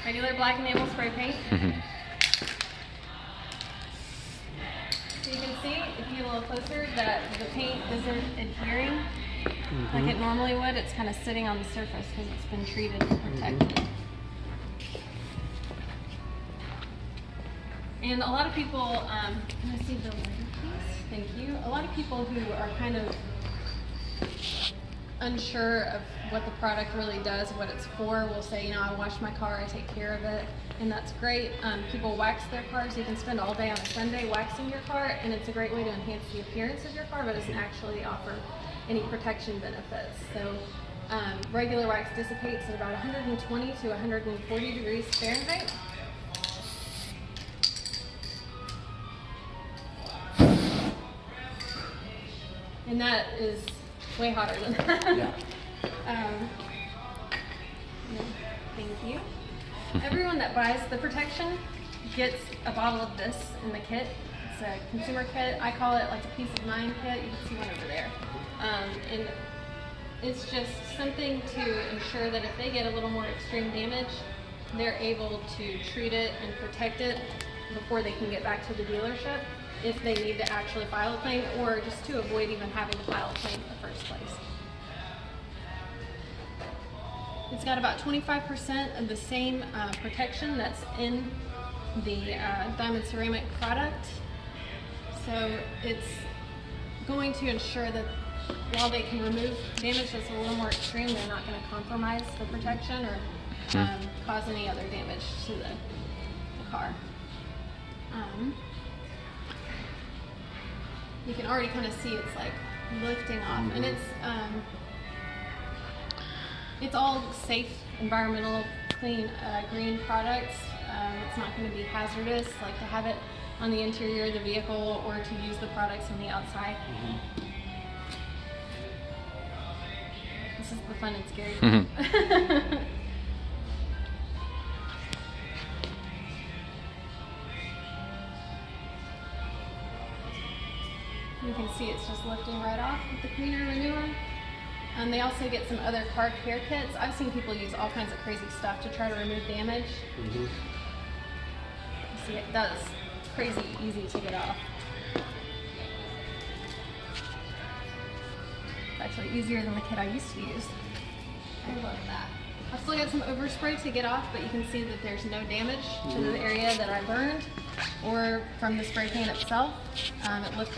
regular black enamel spray paint. So you can see, if you get a little closer, that the paint isn't adhering like it normally would. It's kind of sitting on the surface because it's been treated and protected. And a lot of people, can I see the lighter, please? Thank you. A lot of people who are kind of unsure of what the product really does, what it's for, will say, you know, I wash my car, I take care of it, and that's great. People wax their cars. You can spend all day on a Sunday waxing your car, and it's a great way to enhance the appearance of your car, but it doesn't actually offer any protection benefits. So regular wax dissipates at about 120 to 140 degrees Fahrenheit. And that is way hotter than that. Yeah. Thank you. Everyone that buys the protection gets a bottle of this in the kit. It's a consumer kit. I call it like a peace of mind kit. You can see one over there. And it's just something to ensure that if they get a little more extreme damage, they're able to treat it and protect it before they can get back to the dealership, if they need to actually file a claim, or just to avoid even having to file a claim in the first place. It's got about 25% of the same protection that's in the diamond ceramic product. So it's going to ensure that while they can remove damage that's a little more extreme, they're not going to compromise the protection or cause any other damage to the car. You can already kind of see it's like lifting off, and it's all safe, environmental, clean, green products. It's not going to be hazardous, like to have it on the interior of the vehicle or to use the products on the outside. This is the fun and scary. You can see it's just lifting right off with the cleaner renewer. And they also get some other car care kits. I've seen people use all kinds of crazy stuff to try to remove damage. You see, it does. It's crazy easy to get off. It's actually easier than the kit I used to use. I love that. I've still got some overspray to get off, but you can see that there's no damage to the area that I burned or from the spray paint itself. It lifted